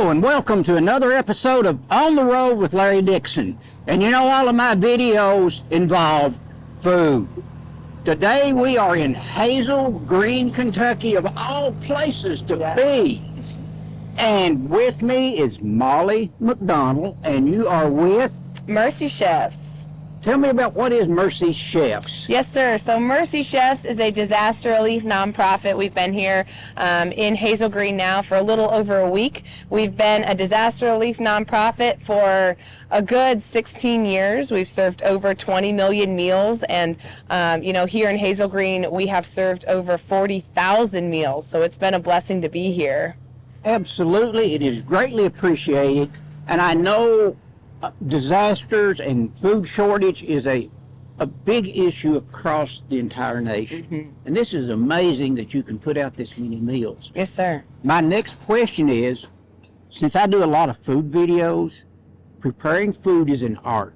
Hello and welcome to another episode of On the Road with Larry Dixon. And you know, all of my videos involve food. Today we are in Hazel Green, Kentucky, of all places to be. And with me is Molly McDonald, and you are with Mercy Chefs. Tell me about what is Mercy Chefs. Yes, sir. So Mercy Chefs is a disaster relief nonprofit. We've been here in Hazel Green now for a little over a week. We've been a disaster relief nonprofit for a good 16 years. We've served over 20 million meals, and here in Hazel Green, we have served over 40,000 meals. So it's been a blessing to be here. Absolutely. It is greatly appreciated. And I know disasters and food shortage is a big issue across the entire nation. Mm-hmm. And this is amazing that you can put out this many meals. Yes, sir. My next question is, since I do a lot of food videos, preparing food is an art.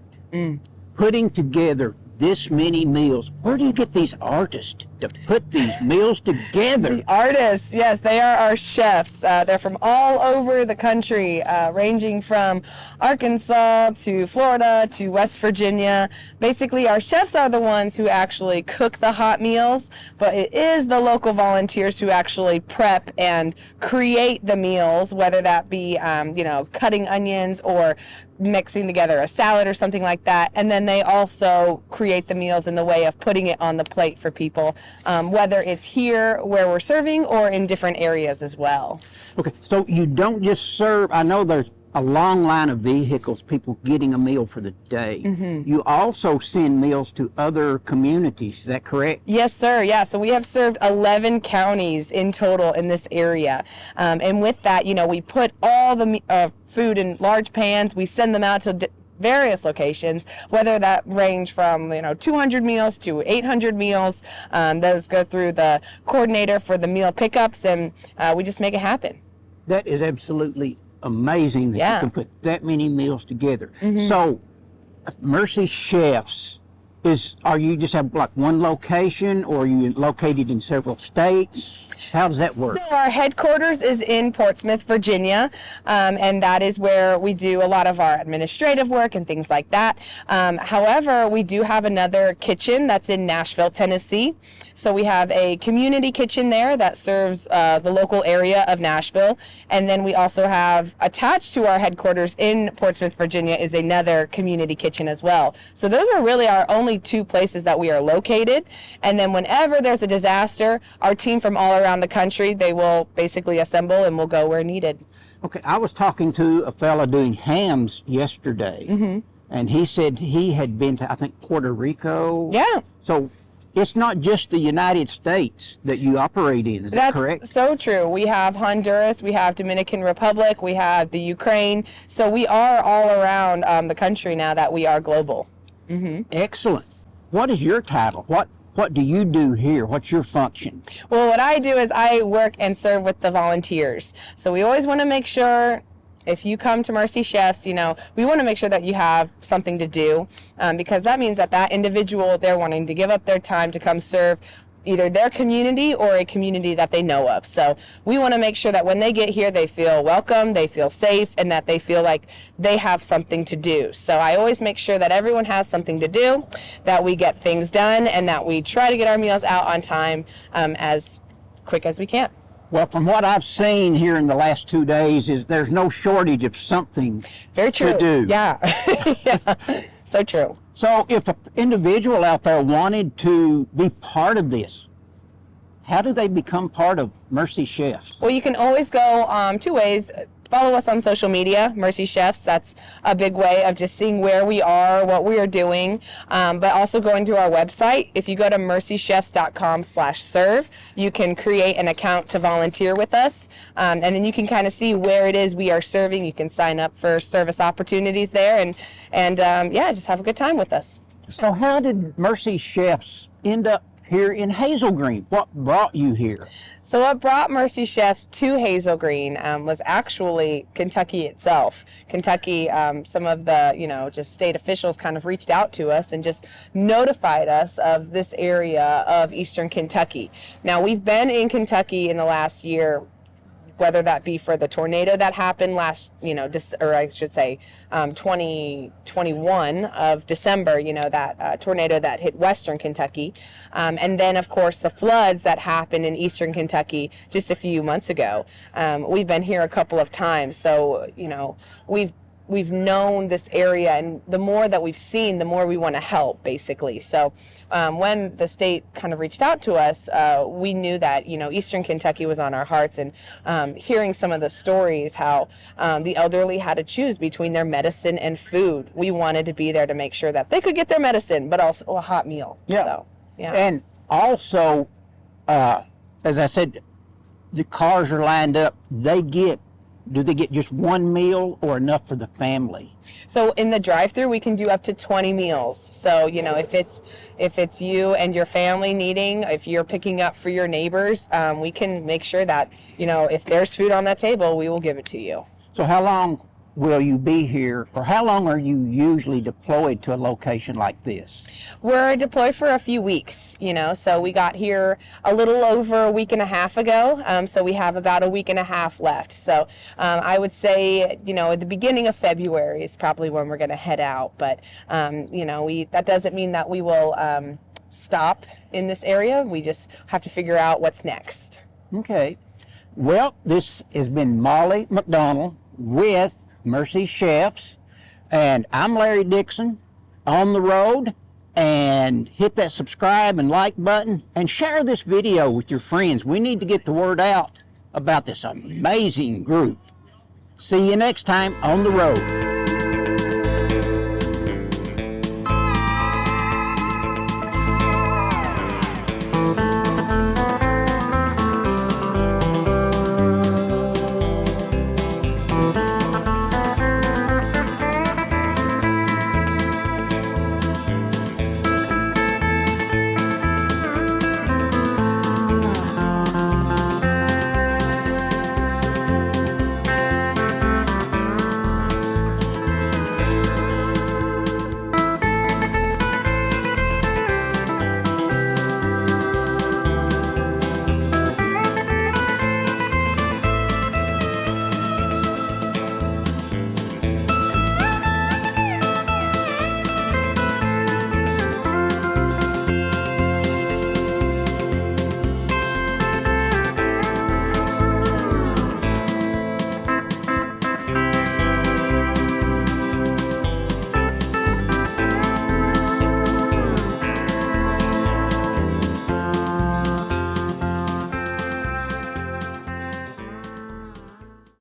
Putting together this many meals, where do you get these artists to put these meals together? The artists, yes, they are our chefs. They're from all over the country, ranging from Arkansas to Florida to West Virginia. Basically, our chefs are the ones who actually cook the hot meals, but it is the local volunteers who actually prep and create the meals, whether that be, cutting onions or mixing together a salad or something like that. And then they also create the meals in the way of putting it on the plate for people, whether it's here where we're serving or in different areas as well. Okay, so you don't just serve, I know there's a long line of vehicles, people getting a meal for the day. Mm-hmm. You also send meals to other communities, is that correct? Yes, sir. Yeah, so we have served 11 counties in total in this area. And with that, we put all the food in large pans. We send them out to various locations, whether that range from 200 meals to 800 meals. Those go through the coordinator for the meal pickups, and we just make it happen. That is absolutely amazing that you can put that many meals together. Mm-hmm. So, Mercy Chefs, are you just have like one location, or are you located in several states? How does that work? So our headquarters is in Portsmouth, Virginia, and that is where we do a lot of our administrative work and things like that. However, we do have another kitchen that's in Nashville, Tennessee. So we have a community kitchen there that serves the local area of Nashville. And then we also have, attached to our headquarters in Portsmouth, Virginia, is another community kitchen as well. So those are really our only two places that we are located. And then whenever there's a disaster, our team from all around the country, they will basically assemble and we'll go where needed. Okay, I was talking to a fella doing hams yesterday, mm-hmm. and he said he had been to, I think, Puerto Rico. Yeah. So it's not just the United States that you operate in, is that correct? That's so true. We have Honduras, we have Dominican Republic, we have the Ukraine. So we are all around the country now that we are global. Mm-hmm. Excellent. What is your title? What do you do here? What's your function? Well, what I do is I work and serve with the volunteers. So we always want to make sure, if you come to Mercy Chefs, we want to make sure that you have something to do, because that means that individual, they're wanting to give up their time to come serve either their community or a community that they know of. So we want to make sure that when they get here, they feel welcome, they feel safe, and that they feel like they have something to do. So I always make sure that everyone has something to do, that we get things done, and that we try to get our meals out on time as quick as we can. Well, from what I've seen here in the last 2 days, is there's no shortage of something Very true. to do. Yeah. Yeah. So true. So if an individual out there wanted to be part of this, how do they become part of Mercy Chefs? Well, you can always go 2 ways. Follow us on social media, Mercy Chefs. That's a big way of just seeing where we are, what we are doing, but also going to our website. If you go to mercychefs.com/serve, you can create an account to volunteer with us, and then you can kind of see where it is we are serving. You can sign up for service opportunities there, and just have a good time with us. So how did Mercy Chefs end up here in Hazel Green? What brought you here? So what brought Mercy Chefs to Hazel Green was actually Kentucky itself. Kentucky, some of the, just state officials kind of reached out to us and just notified us of this area of Eastern Kentucky. Now, we've been in Kentucky in the last year whether that be for the tornado that happened last, or I should say 2021 of December, that tornado that hit western Kentucky. And then, of course, the floods that happened in eastern Kentucky just a few months ago. We've been here a couple of times. So, we've known this area, and the more that we've seen, the more we want to help, basically. So when the state kind of reached out to us, we knew that, Eastern Kentucky was on our hearts, and hearing some of the stories, how the elderly had to choose between their medicine and food. We wanted to be there to make sure that they could get their medicine, but also a hot meal. Yeah. So, yeah. And also, as I said, the cars are lined up. Do they get just one meal or enough for the family? So in the drive-thru, we can do up to 20 meals. So, if it's you and your family needing, if you're picking up for your neighbors, we can make sure that, if there's food on that table, we will give it to you. So how long will you be here, or how long are you usually deployed to a location like this? We're deployed for a few weeks, so we got here a little over a week and a half ago, so we have about a week and a half left. So I would say, at the beginning of February is probably when we're going to head out, but, that doesn't mean that we will stop in this area. We just have to figure out what's next. Okay. Well, this has been Molly McDonald with Mercy Chefs, and I'm Larry Dixon, on the road. And hit that subscribe and like button, and share this video with your friends. We need to get the word out about this amazing group. See you next time on the road.